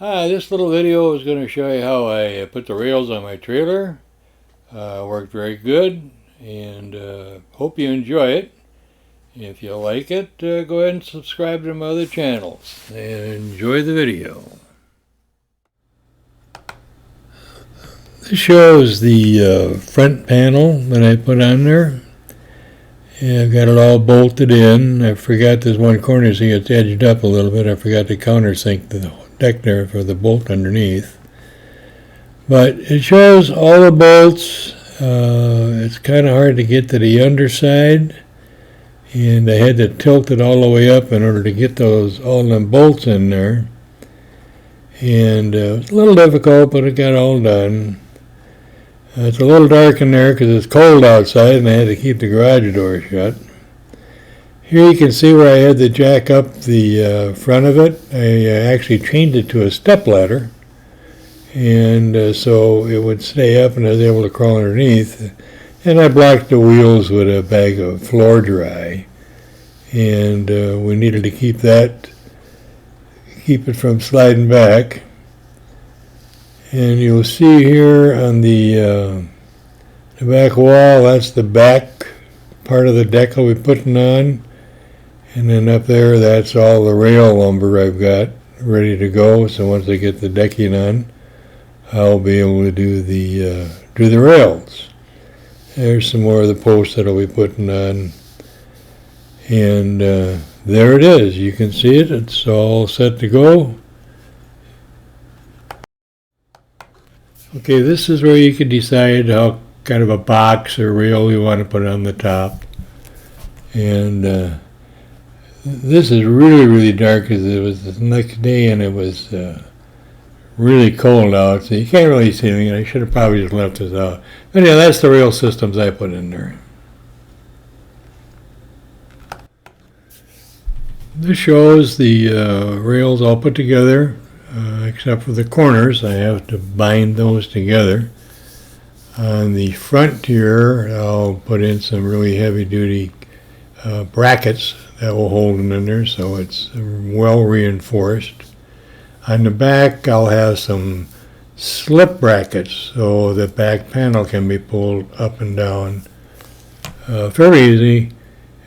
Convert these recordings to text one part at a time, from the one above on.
Hi, this little video is going to show you how I put the rails on my trailer. Worked very good, and hope you enjoy it. If you like it, go ahead and subscribe to my other channels, and enjoy the video. This shows the front panel that I put on there. And I've got it all bolted in. I forgot this one corner, see it's edged up a little bit. I forgot to countersink the deck there for the bolt underneath. But it shows all the bolts. It's kind of hard to get to the underside. And I had to tilt it all the way up in order to get all them bolts in there. And it was a little difficult, but it got all done. It's a little dark in there because it's cold outside and I had to keep the garage door shut. Here you can see where I had to jack up the front of it. I actually changed it to a step ladder, and so it would stay up and I was able to crawl underneath. And I blocked the wheels with a bag of floor dry, and we needed to keep it from sliding back. And you'll see here on the back wall, that's the back part of the deck I'll be putting on. And then up there, that's all the rail lumber I've got ready to go. So once I get the decking on, I'll be able to do the rails. There's some more of the posts that I'll be putting on. And there it is. You can see it. It's all set to go. Okay, this is where you can decide how kind of a box or rail you want to put on the top. And this is really, really dark because it was the next day and it was really cold out, so you can't really see anything. I should have probably just left this out. But yeah, that's the rail systems I put in there. This shows the rails all put together. Except for the corners, I have to bind those together. On the front here, I'll put in some really heavy-duty brackets that will hold them in there, so it's well reinforced. On the back, I'll have some slip brackets, so the back panel can be pulled up and down fairly easy,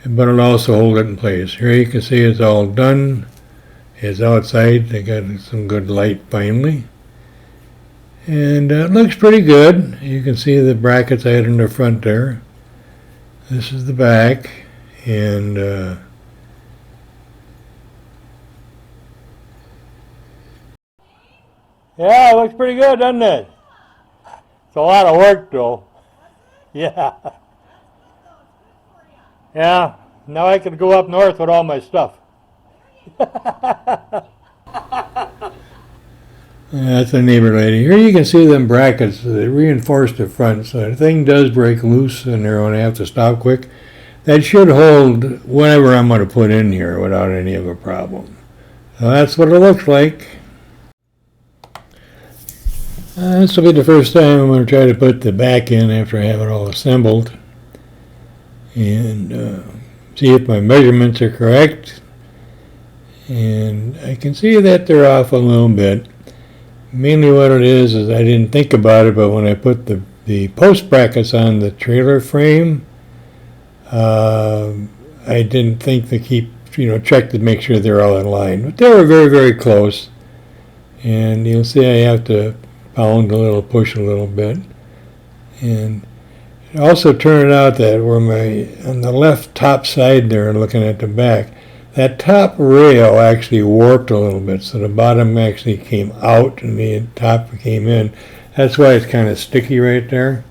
but it'll also hold it in place. Here you can see it's all done. It's outside. They got some good light finally, and it looks pretty good. You can see the brackets I had in the front there. This is the back, and yeah, it looks pretty good, doesn't it? It's a lot of work though. Yeah. Yeah, now I can go up north with all my stuff. That's a neighbor lady. Here you can see them brackets. They reinforce the front, so if the thing does break loose and they're going to have to stop quick, that should hold whatever I'm going to put in here without any of a problem. So that's what it looks like. This will be the first time I'm going to try to put the back in after I have it all assembled, and see if my measurements are correct. And I can see that they're off a little bit. Mainly what it is I didn't think about it, but when I put the post brackets on the trailer frame, I didn't think to check to make sure they're all in line. But they were very, very close. And you'll see I have to pound push a little bit. And it also turned out that on the left top side there, looking at the back, that top rail actually warped a little bit, so the bottom actually came out and the top came in. That's why it's kind of sticky right there.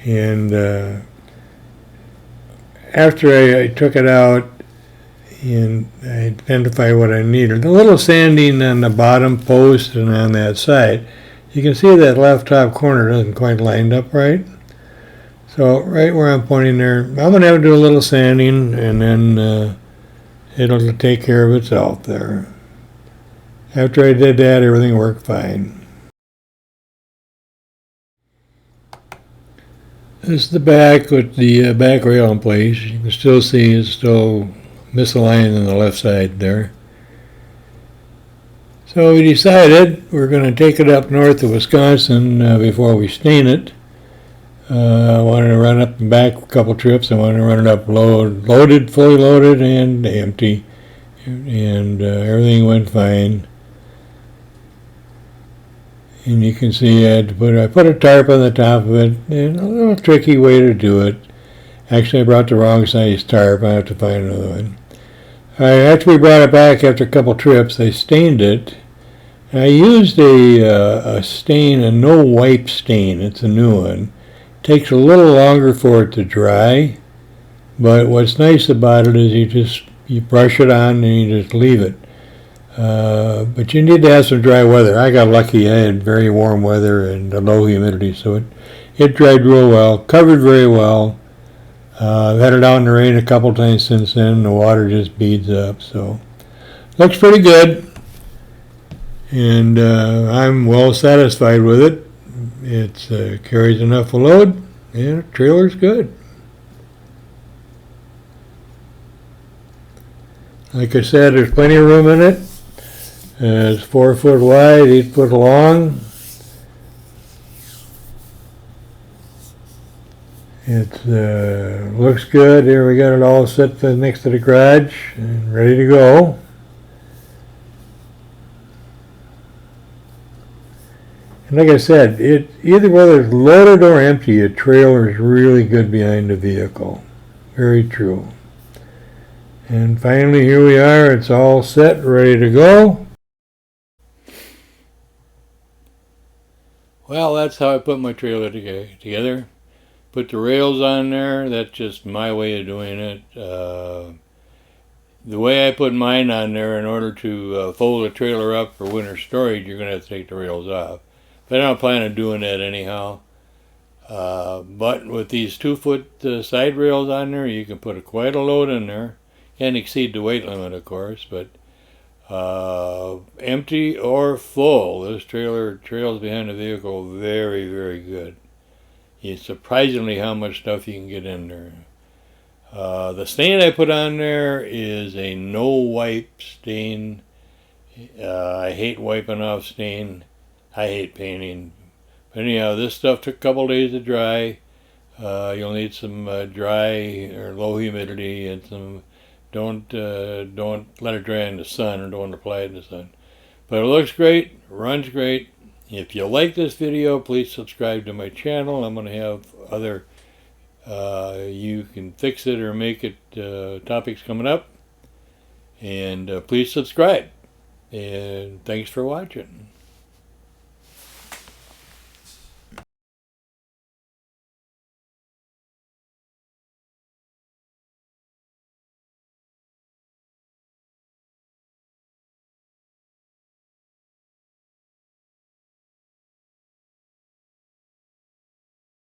And after I took it out and I identified what I needed, a little sanding on the bottom post and on that side, you can see that left top corner doesn't quite line up right. So right where I'm pointing there, I'm going to have to do a little sanding, and then it'll take care of itself there. After I did that, everything worked fine. This is the back with the back rail in place. You can still see it's still misaligned on the left side there. So we decided we're going to take it up north of Wisconsin before we stain it. I wanted to run up and back a couple trips. I wanted to run it up loaded, fully loaded, and empty. And everything went fine. And you can see I put a tarp on the top of it, and a little tricky way to do it. Actually, I brought the wrong size tarp. I have to find another one. After we brought it back after a couple trips, I stained it. I used a stain, a no wipe stain. It's a new one. It takes a little longer for it to dry, but what's nice about it is you brush it on and you just leave it. But you need to have some dry weather. I got lucky. I had very warm weather and low humidity, so it dried real well, covered very well. I've had it out in the rain a couple times since then. The water just beads up, so looks pretty good. And I'm well satisfied with it. It carries enough load, and the trailer's good. Like I said, there's plenty of room in it. It's 4 foot wide, 8 foot long. It looks good. Here we got it all set next to the garage and ready to go. And like I said, either whether it's loaded or empty, a trailer is really good behind the vehicle. Very true. And finally, here we are. It's all set, ready to go. Well, that's how I put my trailer together. Put the rails on there. That's just my way of doing it. The way I put mine on there, in order to fold the trailer up for winter storage, you're going to have to take the rails off. But I don't plan on doing that anyhow. But with these 2 foot side rails on there, you can put quite a load in there. Can't exceed the weight limit, of course, but empty or full, this trailer trails behind the vehicle very, very good. It's surprisingly how much stuff you can get in there. The stain I put on there is a no wipe stain. I hate wiping off stain. I hate painting. But anyhow, this stuff took a couple days to dry. You'll need some dry or low humidity and some. Don't let it dry in the sun, or don't apply it in the sun. But it looks great, runs great. If you like this video, please subscribe to my channel. I'm going to have other you can fix it or make it topics coming up. And please subscribe. And thanks for watching.